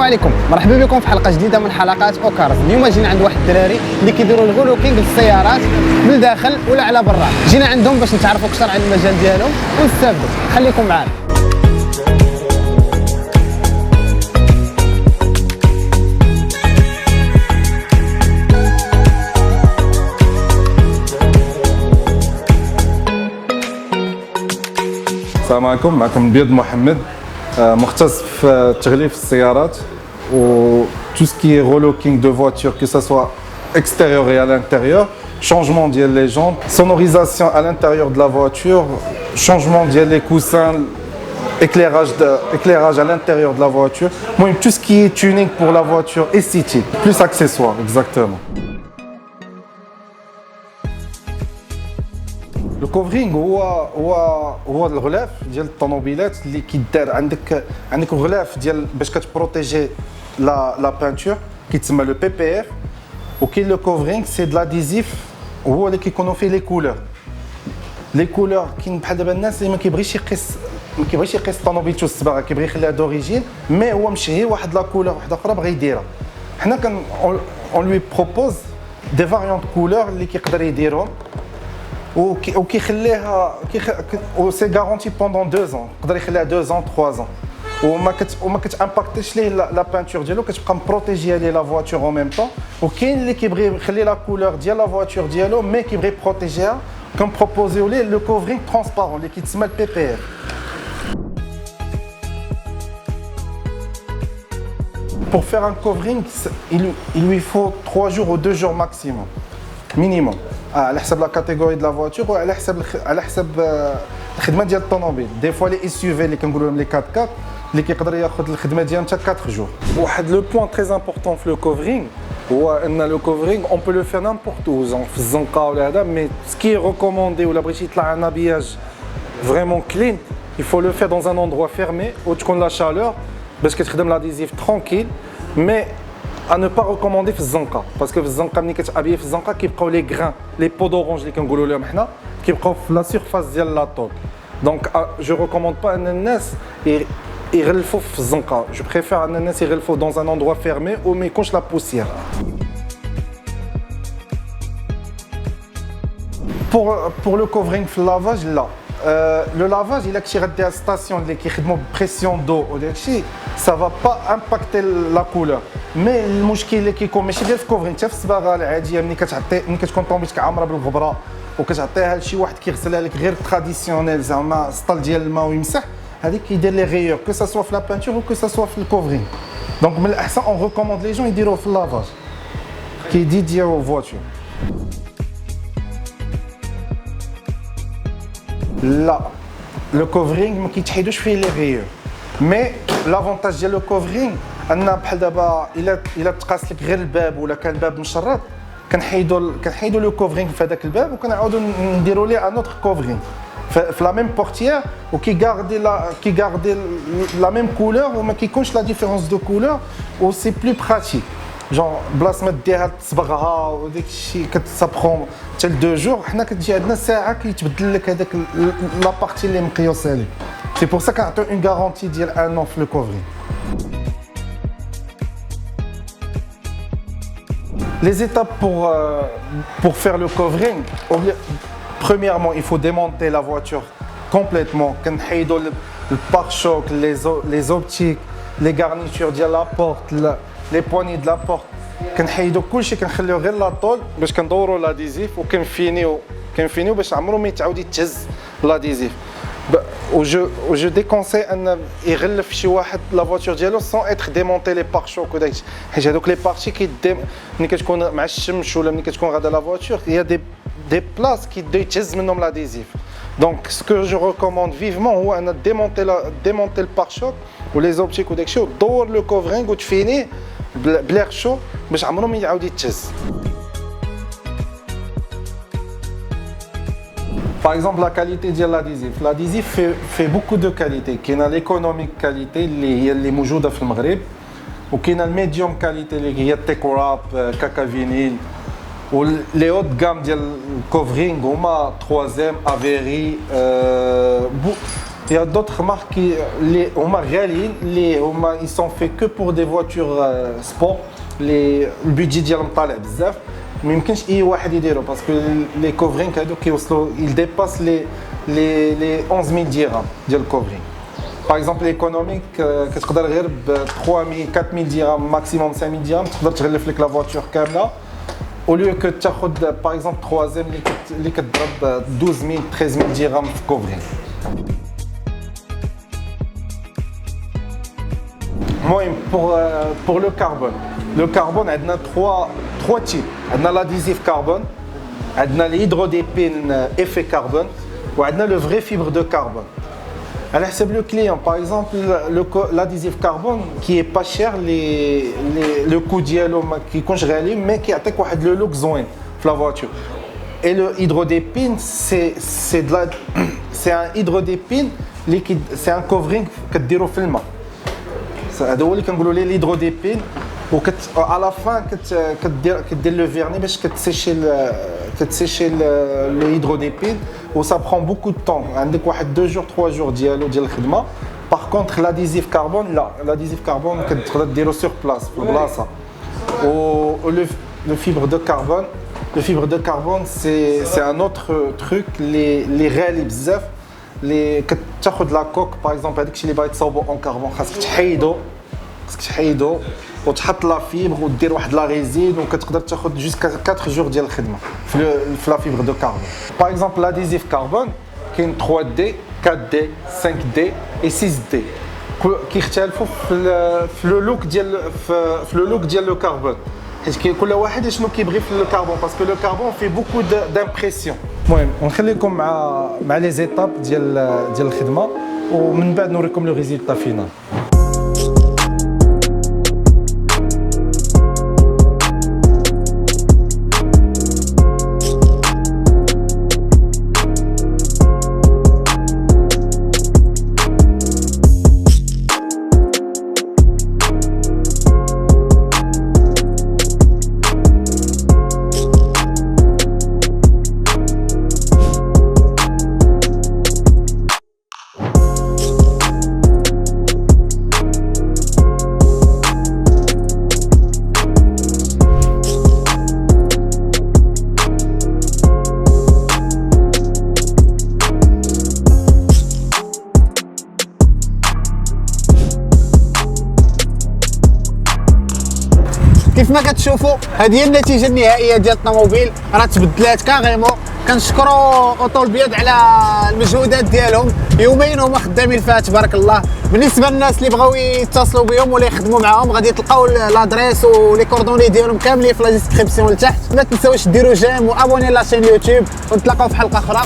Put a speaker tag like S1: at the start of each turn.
S1: عليكم، مرحبا بكم في حلقه جديده من حلقات اوكارز. اليوم جينا عند واحد الدراري اللي كيديروا الغلوكينغ للسيارات من الداخل ولا على برا. جينا عندهم باش نتعرفوا اكثر على المجال ديالهم ونستافدوا. خليكم معنا.
S2: السلام عليكم، معكم بيض محمد، مختص في تغليف السيارات و tout ce qui est relooking de voiture, que ce soit extérieur et à l'intérieur, changement des jantes, sonorisation à l'intérieur de la voiture, changement des coussins, éclairage à l'intérieur de la voiture, tout ce qui est tuning pour la voiture, esthétique, plus accessoires, exactement. Le covering هو الغلاف ديال الطوموبيلات اللي كيدار عندك غلاف ديال باش كتبروتيجي لا بانتور كيتسمى لو بي بي اف، وكاين لو كوفرينغ سي د لاديزيف هو اللي كيكونوا فيه لي كولور كاين بحال دابا الناس اللي ما كيبغيش يقيس طوموبيلته الصباغه، كيبغي يخليها دوريجين مي هو مشهي واحد لا كولور واحده اخرى بغى يديرها. حنا كان اون لوي بروبوز دي فاريونت كولور اللي كيقدر يديرهم وكيخليها سي غارونتي بوندون 2 ans، يقدر يخليها 2 ans 3 ans وما كتامباكتيش ليه لا بانتور ديالو، كتبقى مبروتيجي ليه لا فواتور او ميم طون. وكاين اللي كيبغي يخلي لا كولور ديال لا فواتور ديالو مي كيبغي بروتيجيها، كنبروبوزيو ليه لو كوفرينغ ترونسبارون اللي كيتسمى البي بي اف. Pour faire un covering, il lui faut 3 jours ou 2 jours maximum, minimum. على حسب لا كاتيجوري د لا فواتور وعلى حسب الخدمه ديال الطوموبيل. دي فوا لي اس يو في اللي كنقولوا لهم لي 4 4 اللي كيقدر ياخذ الخدمه ديالهم حتى 4 جور. واحد لو بوين تري امبورطون في لو كوفرينغ هو ان لو كوفرينغ اون بو لو فير نامبورت او، في الزنقه ولا هذا، مي سكي ريكوموندي ولا بغيتي يطلع ان ابياج فريمون كلين il faut le faire dans un endroit fermé où تكون لا شالور باش كتخدم لاديزيف ترونكيل. مي à ne pas recommander في الزنقه، باسكو في الزنقه ملي كتابيي في الزنقه كيبقاو لي غران لي بو دورونج اللي كنقولوا لهم حنا كيبقاو في لا سيرفاس ديال لاطول. دونك جو ريكوموند با ان الناس يغلفوا في الزنقه، جو بريفير ان الناس يغلفوا دون ان اندروا فيرمي وما يكونش لا بوسيير. pour le covering في اللافاج لا، لو لافاج الا كنتي غديها ستاسيون اللي كيخدموا بريسيون دو وداكشي سا فا با امباكتي لا كولور. مي المشكل اللي كيكون ماشي غير في كوفرين، حتى في الصباغه العاديه ملي كتكون طوموبيلتك عامره بالغبره وكتعطيها لشي واحد كيغسلها لك غير تراديسيونيل زعما سطل ديال الماء ويمسح، هذيك كيدير لي غيور كو سا سوا في لا بانتور و كو سا سوا في الكوفرين. دونك من الاحسن اون ريكوموند لي جون يديروه في اللافاج كيدي ديالو فواتور. لا لو كوفرينغ ما كيتحيدوش فيه لي غيور، مي لافونتاج ديال لو كوفرينغ ان بحال دابا الا تقاس لك غير الباب ولا كان الباب مشرط كنحيدوا لو كوفرينغ في هذاك الباب وكنعاودوا نديروا ليه ان اوتر كوفرينغ في لا ميم بورتيير وكيغاردي لا ميم كولور وما كيكونش لا ديفيرونس دو كولور و سي بلو براتيك. جون بلاص ما ديرها تصبغها وداك الشيء كتسابخون حتى ل 2 جور، حنا كتجي عندنا ساعه كيتبدل لك هذاك لا بارتي اللي مقيوسه لك. سي بور سا كنعطيو اون غارونتي ديال 1 an في لو كوفرين. Les étapes pour faire le covering, premièrement, il faut démonter la voiture complètement. كنحيدوا le pare-choc, les optiques, les garnitures de la porte, les poignées de la porte. كنحيدوا كلشي كنخليو غير لاطول باش كندوروا لاديزيف وكنفينيو باش عمرو ما يتعاود يتهز لاديزيف. جو ديكونساي ان يغلف شي واحد لا فواتور ديالو سون اتر ديمونتي لي بارشوك وداكشي، حيت هذوك لي بارتي ملي كتكون مع الشمس ولا ملي كتكون غادا لا فواتور هي دي بلاص كيبدا يتهز منهم لاديزيف. دونك سكو جو ريكوموند فيفمون هو ان ديمونتي البارشوك ولي زوبتيك وداكشي ودور لو كوفرينغ وتفينيه بليغ شو باش عمرو ما يعاود يتهز. Par exemple, la qualité de l'adhésif. L'adhésif fait beaucoup de qualités. Il y a l'économique qualité, qui est موجودة في المغرب، وكاين الميديوم كاليتي اللي هي تيكوراب كاكا فينيل، ولي هوت غام ديال الكوفرينغ هما 3ème افيري Il y a d'autres marques qui les هما غاليين اللي هما ils sont faits que pour des voitures sport les البيدجي ديالهم طالع بزاف ما يمكنش اي واحد يديرو باسكو لي كوفرين هادو كيوصلوا il dépasse les 11000 dirhams ديال الكوفرين. باغ اكزومبل ايكونوميك كتقدر غير ب 3000 4000 درهم ماكسيموم 5000 درهم تقدر تغلف لك لا فواتور كامله au lieu que تاخذ باغ اكزومبل 3 اللي كتضرب 12000 13000 درهم في كوفرين. المهم pour le carbone عندنا 3 types. عندنا l'adhésif carbone, عندنا l'hydrodépine effet carbone وعندنا le vrai fibre de carbone. على حسب le client, par exemple l'adhésif carbone qui est pas cher, le coût ديالو ما كيكونش غالي mais كيعطيك واحد le look زوين في la voiture. Et le hydrodépine c'est un hydrodépine liquide, c'est un covering كديرو في الماء. هذا هو اللي كنقولوا ليه l'hydrodépine وكت à la fin كدير لو فيرني باش كتسيشي لو هيدروديبين و ça prend beaucoup de temps. عندك واحد 2 jours 3 jours ديال الخدمه. باغ كونطخ l'adhésif carbone لا l'adhésif carbone كتقدر ديرو sur place في البلاصه. و le fibre de carbone c'est un autre truc les غالي بزاف اللي كتاخذ لا كوك باغ اكزومبل هذاك الشيء اللي باغي تصاوبو اون كاربون خاصك تحيدو وتحط لا فيبر ودير واحد لا ريزين وكتقدر تاخذ جوسكا 4 جور ديال الخدمه في لا فيبر دو كاربون. باغ اكزومبل لاديزيف كاربون كاين 3 دي 4 دي 5 دي اي 6 دي كيختلفوا في لو لوك ديال لو كاربون حيت كل واحد شنو كيبغي في الكربون باسكو لو كربون في بوكو دامبريسيون. المهم ونخليكم مع لي زيتاب ديال الخدمه ومن بعد نوريكم لو ريزولتا فينال.
S1: كيف ما كتشوفوا هذه هي النتيجه النهائيه ديال الطوموبيل، راه تبدلات كاريمون. كنشكروا اوطو البيض على المجهودات ديالهم، يومين هما خدامين فيها تبارك الله. بالنسبه للناس اللي بغاو يتصلوا بهم ولا يخدموا معاهم غادي تلقاو لادريس ولي كوردوني ديالهم كاملين في لا ديسكريبسيون لتحت. ما تنساوش ديروا جيم وابوني لاشين يوتيوب، ونتلاقاو في حلقه اخرى.